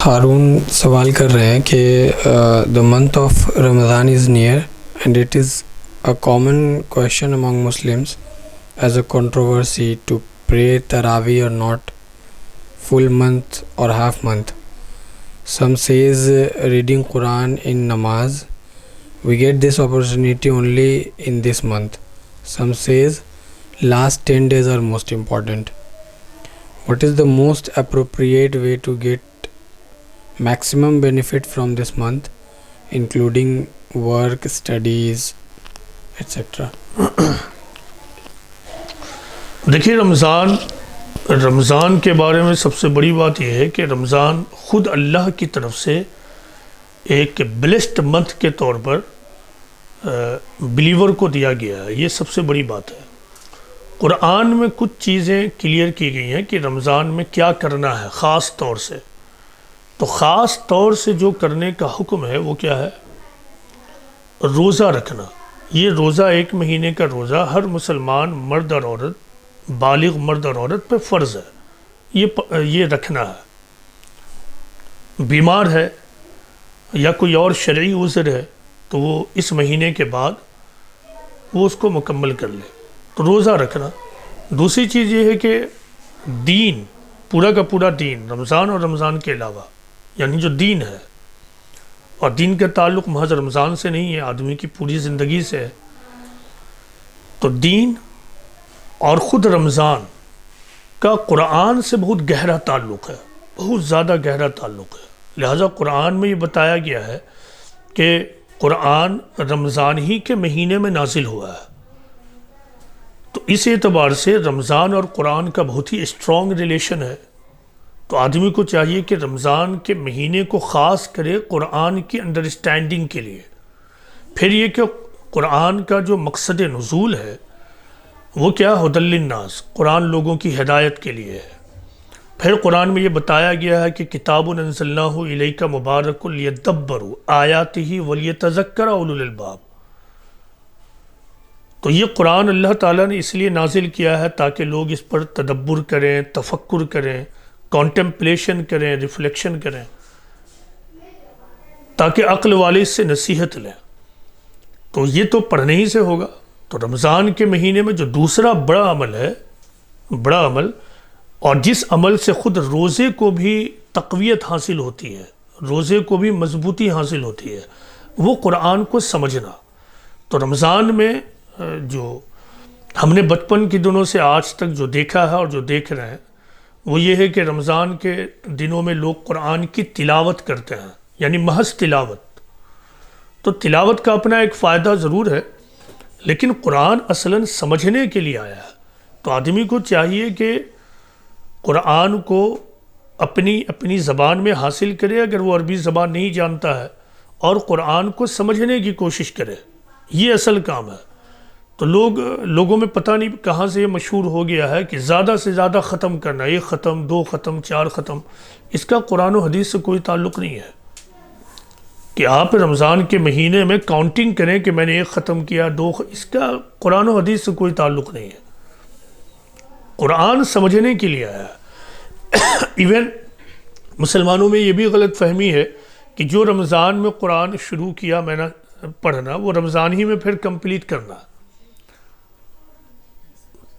ہارون سوال کر رہے ہیں کہ the month of Ramadan is near and it is a common question among Muslims as a controversy to pray Taraweeh or not, full month or half month. Some says reading Quran in namaz, we get this opportunity only in this month. Some says last 10 days are most important. What is the most appropriate way to get maximum benefit from this month, including work, studies, etc.? دیکھیے رمضان کے بارے میں سب سے بڑی بات یہ ہے کہ رمضان خود اللہ کی طرف سے ایک بلیسڈ منتھ کے طور پر بلیور کو دیا گیا ہے. یہ سب سے بڑی بات ہے. قرآن میں کچھ چیزیں کلیئر کی گئی ہیں کہ رمضان میں کیا کرنا ہے خاص طور سے. تو خاص طور سے جو کرنے کا حکم ہے وہ کیا ہے؟ روزہ رکھنا. یہ روزہ 1 مہینے کا روزہ ہر مسلمان مرد اور عورت، بالغ مرد اور عورت پہ فرض ہے. یہ رکھنا ہے. بیمار ہے یا کوئی اور شرعی عذر ہے تو وہ اس مہینے کے بعد وہ اس کو مکمل کر لے. تو روزہ رکھنا. دوسری چیز یہ ہے کہ دین، پورا کا پورا دین، رمضان اور رمضان کے علاوہ، یعنی جو دین ہے، اور دین کا تعلق محض رمضان سے نہیں ہے، آدمی کی پوری زندگی سے ہے. تو دین اور خود رمضان کا قرآن سے بہت گہرا تعلق ہے، بہت زیادہ گہرا تعلق ہے. لہٰذا قرآن میں یہ بتایا گیا ہے کہ قرآن رمضان ہی کے مہینے میں نازل ہوا ہے. تو اس اعتبار سے رمضان اور قرآن کا بہت ہی اسٹرانگ ریلیشن ہے. تو آدمی کو چاہیے کہ رمضان کے مہینے کو خاص کرے قرآن کی انڈرسٹینڈنگ کے لیے. پھر یہ کہ قرآن کا جو مقصد نزول ہے وہ کیا؟ ھدی للناس، قرآن لوگوں کی ہدایت کے لیے ہے. پھر قرآن میں یہ بتایا گیا ہے کہ کتاب انزلناہ الیک مبارک لیدبروا آیاتہ ولیتذکر اولو الالباب. تو یہ قرآن اللہ تعالیٰ نے اس لیے نازل کیا ہے تاکہ لوگ اس پر تدبر کریں، تفکر کریں، کانٹمپلیشن کریں، ریفلیکشن کریں، تاکہ عقل والے اس سے نصیحت لیں. تو یہ تو پڑھنے ہی سے ہوگا. تو رمضان کے مہینے میں جو دوسرا بڑا عمل ہے، بڑا عمل، اور جس عمل سے خود روزے کو بھی تقویت حاصل ہوتی ہے، روزے کو بھی مضبوطی حاصل ہوتی ہے، وہ قرآن کو سمجھنا. تو رمضان میں جو ہم نے بچپن کے دنوں سے آج تک جو دیکھا ہے اور جو دیکھ رہے ہیں وہ یہ ہے کہ رمضان کے دنوں میں لوگ قرآن کی تلاوت کرتے ہیں، یعنی محض تلاوت. تو تلاوت کا اپنا ایک فائدہ ضرور ہے، لیکن قرآن اصلاً سمجھنے کے لیے آیا ہے. تو آدمی کو چاہیے کہ قرآن کو اپنی زبان میں حاصل کرے اگر وہ عربی زبان نہیں جانتا ہے، اور قرآن کو سمجھنے کی کوشش کرے. یہ اصل کام ہے. تو لوگوں میں پتہ نہیں کہاں سے یہ مشہور ہو گیا ہے کہ زیادہ سے زیادہ ختم کرنا، 1 ختم، 2 ختم، 4 ختم. اس کا قرآن و حدیث سے کوئی تعلق نہیں ہے کہ آپ رمضان کے مہینے میں کاؤنٹنگ کریں کہ میں نے 1 ختم کیا، 2 اس کا قرآن و حدیث سے کوئی تعلق نہیں ہے. قرآن سمجھنے کے لیے آیا ہے. ایون مسلمانوں میں یہ بھی غلط فہمی ہے کہ جو رمضان میں قرآن شروع کیا میں نے پڑھنا، وہ رمضان ہی میں پھر کمپلیٹ کرنا.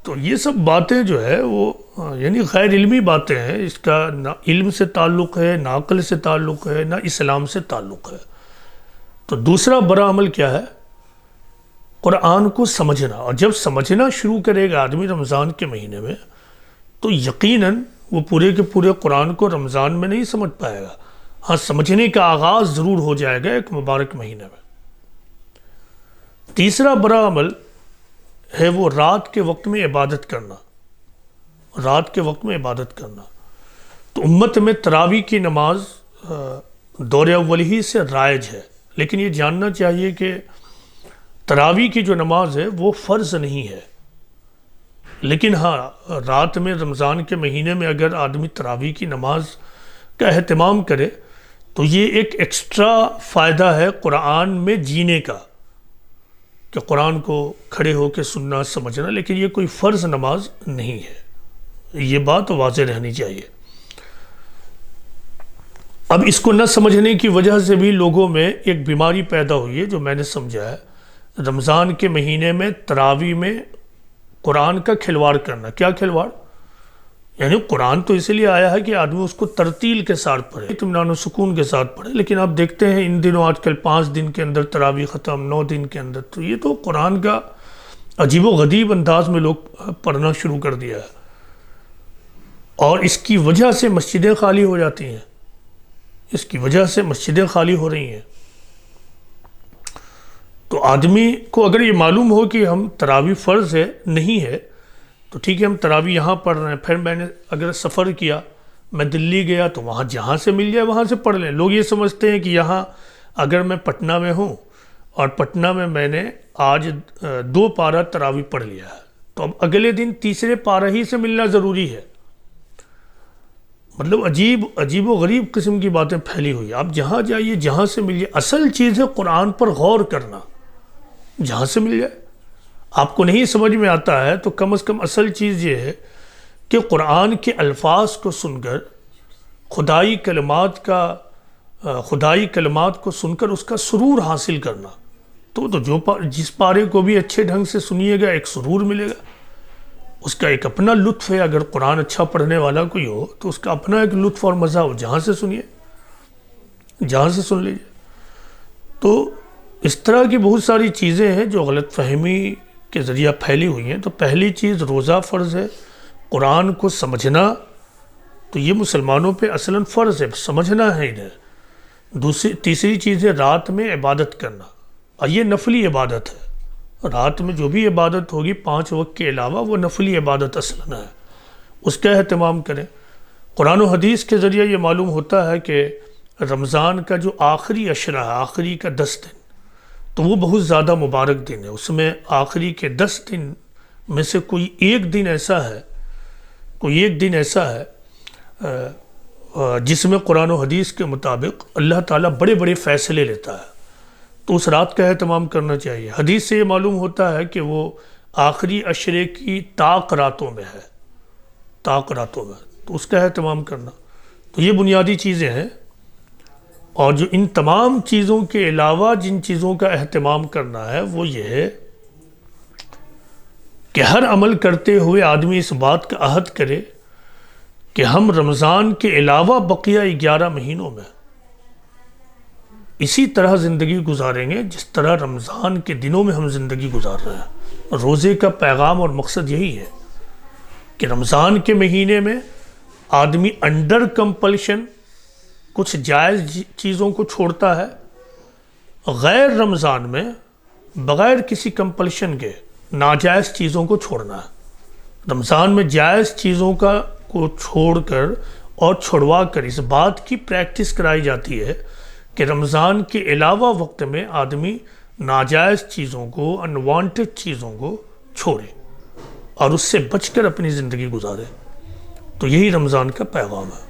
تو یہ سب باتیں جو ہے وہ یعنی غیر علمی باتیں ہیں. اس کا نہ علم سے تعلق ہے، نہ عقل سے تعلق ہے، نہ اسلام سے تعلق ہے. تو دوسرا بڑا عمل کیا ہے؟ قرآن کو سمجھنا. اور جب سمجھنا شروع کرے گا آدمی رمضان کے مہینے میں تو یقیناً وہ پورے کے پورے قرآن کو رمضان میں نہیں سمجھ پائے گا. ہاں، سمجھنے کا آغاز ضرور ہو جائے گا ایک مبارک مہینے میں. تیسرا بڑا عمل ہے وہ رات کے وقت میں عبادت کرنا. رات کے وقت میں عبادت کرنا. تو امت میں تراویح کی نماز دور اول ہی سے رائج ہے، لیکن یہ جاننا چاہیے کہ تراویح کی جو نماز ہے وہ فرض نہیں ہے. لیکن ہاں، رات میں رمضان کے مہینے میں اگر آدمی تراویح کی نماز کا اہتمام کرے تو یہ ایک ایکسٹرا فائدہ ہے قرآن میں جینے کا، کہ قرآن کو کھڑے ہو کے سننا، سمجھنا. لیکن یہ کوئی فرض نماز نہیں ہے. یہ بات واضح رہنی چاہیے. اب اس کو نہ سمجھنے کی وجہ سے بھی لوگوں میں ایک بیماری پیدا ہوئی ہے جو میں نے سمجھا ہے، رمضان کے مہینے میں تراویح میں قرآن کا کھلواڑ کرنا۔ کیا کھلواڑ؟ یعنی قرآن تو اس لیے آیا ہے کہ آدمی اس کو ترتیل کے ساتھ پڑھے، اطمینان و سکون کے ساتھ پڑھے، لیکن آپ دیکھتے ہیں ان دنوں آج کل 5 دن کے اندر تراویح ختم، 9 دن کے اندر، تو یہ تو قرآن کا عجیب و غریب انداز میں لوگ پڑھنا شروع کر دیا ہے، اور اس کی وجہ سے مسجدیں خالی ہو جاتی ہیں، اس کی وجہ سے مسجدیں خالی ہو رہی ہیں۔ تو آدمی کو اگر یہ معلوم ہو کہ ہم تراویح فرض ہے نہیں ہے تو ٹھیک ہے، ہم تراویح یہاں پڑھ رہے ہیں، پھر میں نے اگر سفر کیا، میں دلی گیا تو وہاں جہاں سے مل جائے وہاں سے پڑھ لیں۔ لوگ یہ سمجھتے ہیں کہ یہاں اگر میں پٹنہ میں ہوں اور پٹنہ میں نے آج 2 پارہ تراویح پڑھ لیا ہے تو اب اگلے دن تیسرے پارہ ہی سے ملنا ضروری ہے۔ مطلب عجیب و غریب قسم کی باتیں پھیلی ہوئی۔ آپ جہاں جائیے جہاں سے مل جائے، اصل چیز ہے قرآن پر غور کرنا، جہاں سے مل جائے۔ آپ کو نہیں سمجھ میں آتا ہے تو کم از کم اصل چیز یہ ہے کہ قرآن کے الفاظ کو سن کر، خدائی کلمات کو سن کر اس کا سرور حاصل کرنا۔ تو جس پارے کو بھی اچھے ڈھنگ سے سنیے گا ایک سرور ملے گا، اس کا ایک اپنا لطف ہے۔ اگر قرآن اچھا پڑھنے والا کوئی ہو تو اس کا اپنا ایک لطف اور مزہ ہو، جہاں سے سنیے، جہاں سے سن لیجیے۔ تو اس طرح کی بہت ساری چیزیں ہیں جو غلط فہمی کے ذریعہ پھیلی ہوئی ہیں۔ تو پہلی چیز روزہ فرض ہے، قرآن کو سمجھنا تو یہ مسلمانوں پہ اصلاً فرض ہے، سمجھنا ہے انہیں۔ تیسری چیز ہے رات میں عبادت کرنا، اور یہ نفلی عبادت ہے۔ رات میں جو بھی عبادت ہوگی 5 وقت کے علاوہ وہ نفلی عبادت اصلاً ہے، اس کا اہتمام کریں۔ قرآن و حدیث کے ذریعہ یہ معلوم ہوتا ہے کہ رمضان کا جو آخری عشرہ ہے، آخری کا 10 دن، تو وہ بہت زیادہ مبارک دن ہے۔ اس میں آخری کے 10 دن میں سے کوئی ایک دن ایسا ہے جس میں قرآن و حدیث کے مطابق اللہ تعالیٰ بڑے بڑے فیصلے لیتا ہے، تو اس رات کا اہتمام کرنا چاہیے۔ حدیث سے یہ معلوم ہوتا ہے کہ وہ آخری عشرے کی طاق راتوں میں ہے، تو اس کا اہتمام کرنا۔ تو یہ بنیادی چیزیں ہیں، اور جو ان تمام چیزوں کے علاوہ جن چیزوں کا اہتمام کرنا ہے وہ یہ ہے کہ ہر عمل کرتے ہوئے آدمی اس بات کا عہد کرے کہ ہم رمضان کے علاوہ بقیہ 11 مہینوں میں اسی طرح زندگی گزاریں گے جس طرح رمضان کے دنوں میں ہم زندگی گزار رہے ہیں۔ روزے کا پیغام اور مقصد یہی ہے کہ رمضان کے مہینے میں آدمی انڈر کمپلشن کچھ جائز چیزوں کو چھوڑتا ہے، غیر رمضان میں بغیر کسی کمپلشن کے ناجائز چیزوں کو چھوڑنا ہے۔ رمضان میں جائز چیزوں کو چھوڑ کر اور چھڑوا کر اس بات کی پریکٹس کرائی جاتی ہے کہ رمضان کے علاوہ وقت میں آدمی ناجائز چیزوں کو، انوانٹڈ چیزوں کو چھوڑے اور اس سے بچ کر اپنی زندگی گزارے۔ تو یہی رمضان کا پیغام ہے۔